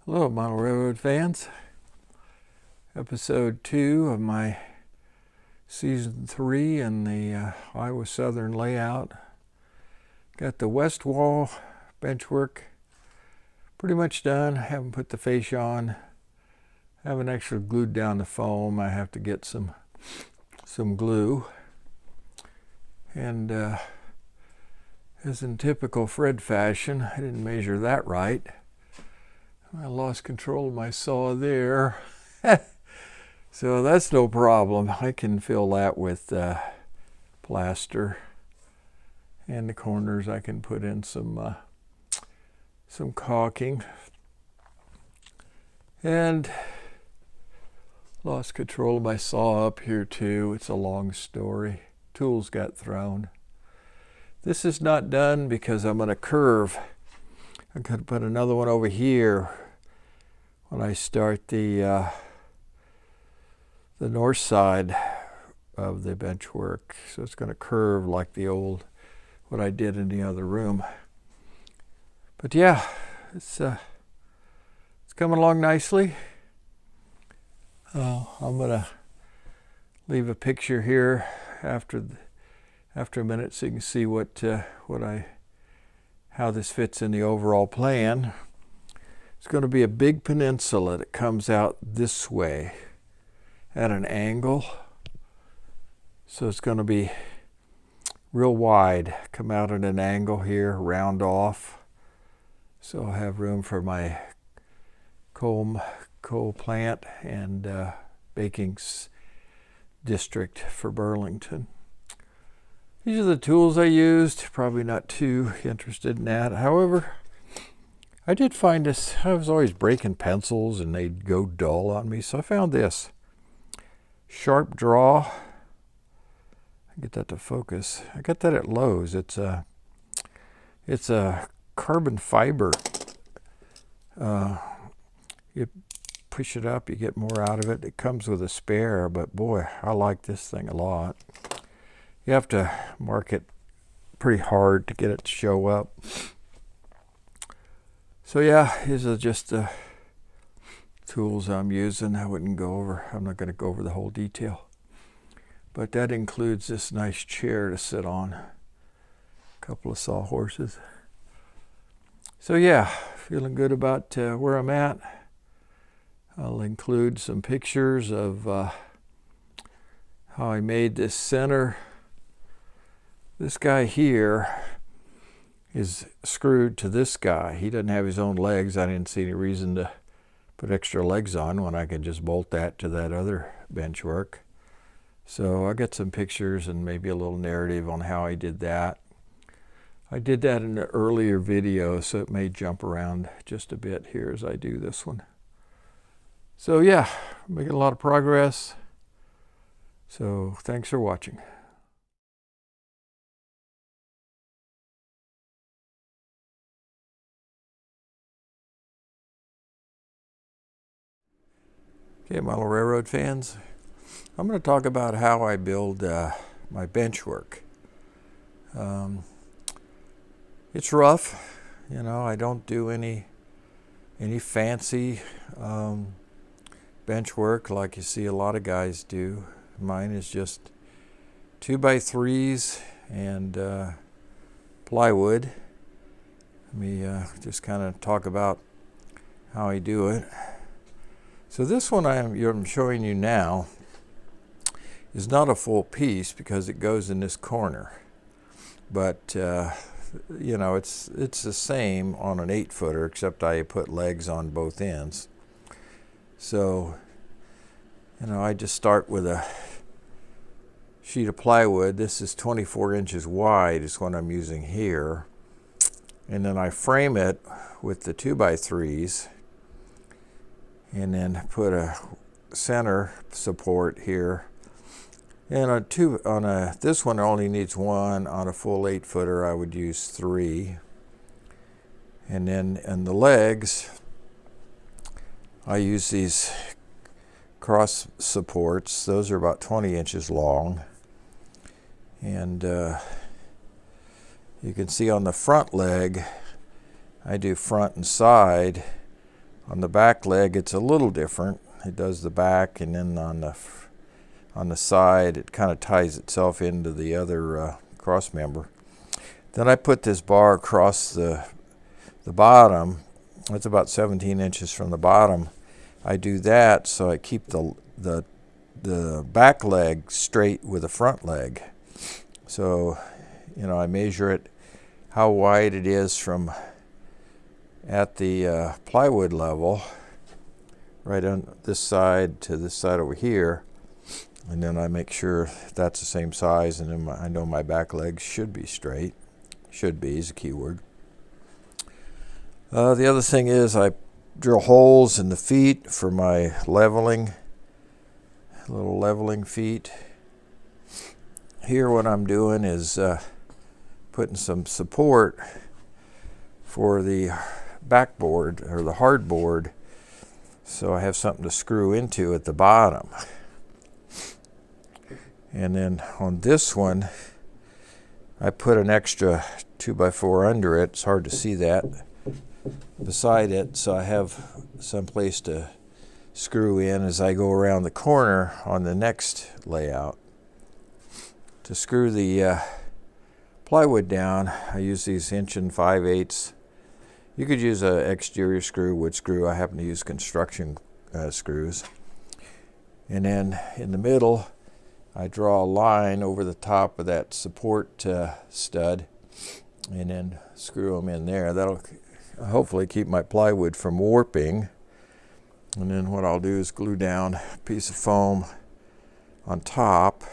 Hello, Model Railroad fans. Episode 2 of my Season 3 in the Iowa Southern layout. Got the west wall benchwork pretty much done. Haven't put the fascia on. Haven't actually glued down the foam. I have to get some glue. And as in typical Fred fashion, I didn't measure that right. I lost control of my saw there. So that's no problem. I can fill that with plaster. And the corners I can put in some caulking. And lost control of my saw up here too. It's a long story. Tools got thrown. This is not done because I'm going to curve. I'm going to put another one over here when I start the north side of the benchwork. So it's going to curve like the old, what I did in the other room. But yeah, it's coming along nicely. I'm going to leave a picture here after a minute so you can see how this fits in the overall plan. It's going to be a big peninsula that comes out this way at an angle. So it's going to be real wide, come out at an angle here, round off. So I'll have room for my coal plant and baking district for Burlington. These are the tools I used. Probably not too interested in that. However, I did find this. I was always breaking pencils and they'd go dull on me. So I found this sharp draw. Get that to focus. I got that at Lowe's. It's a carbon fiber. You push it up, you get more out of it. It comes with a spare, but boy, I like this thing a lot. You have to mark it pretty hard to get it to show up. So yeah, these are just the tools I'm using. I'm not going to go over the whole detail. But that includes this nice chair to sit on. A couple of sawhorses. So yeah, feeling good about where I'm at. I'll include some pictures of how I made this center. This guy here is screwed to this guy. He doesn't have his own legs. I didn't see any reason to put extra legs on when I could just bolt that to that other benchwork. So I got some pictures and maybe a little narrative on how I did that. I did that in an earlier video, so it may jump around just a bit here as I do this one. So yeah, making a lot of progress. So thanks for watching. Okay, Model Railroad fans, I'm going to talk about how I build my benchwork. It's rough, you know. I don't do any fancy benchwork like you see a lot of guys do. Mine is just 2x3s and plywood. Let me just kind of talk about how I do it. So this one I'm showing you now is not a full piece because it goes in this corner. But you know, it's the same on an 8-footer, except I put legs on both ends. So, you know, I just start with a sheet of plywood. This is 24 inches wide is what I'm using here. And then I frame it with the 2x3s. And then put a center support here. And this one only needs one. On a full 8-footer, I would use 3. And then in the legs, I use these cross supports. Those are about 20 inches long. And you can see on the front leg, I do front and side On the back leg, it's a little different. It does the back, and then on the side, it kind of ties itself into the other cross member. Then I put this bar across the bottom. It's about 17 inches from the bottom. I do that so I keep the back leg straight with the front leg. So, I measure it, how wide it is from at the plywood level, right on this side to this side over here, and then I make sure that's the same size, and then I know my back legs should be straight. Should be is a key word. The other thing is I drill holes in the feet for my leveling, little leveling feet. Here what I'm doing is putting some support for the backboard or the hardboard, so I have something to screw into at the bottom. And then on this one, I put an extra 2x4 under it. It's hard to see that beside it, so I have some place to screw in as I go around the corner on the next layout. To screw the plywood down, I use these 1 5/8". You could use an exterior screw, wood screw. I happen to use construction screws. And then in the middle, I draw a line over the top of that support stud, and then screw them in there. That'll hopefully keep my plywood from warping. And then what I'll do is glue down a piece of foam on top,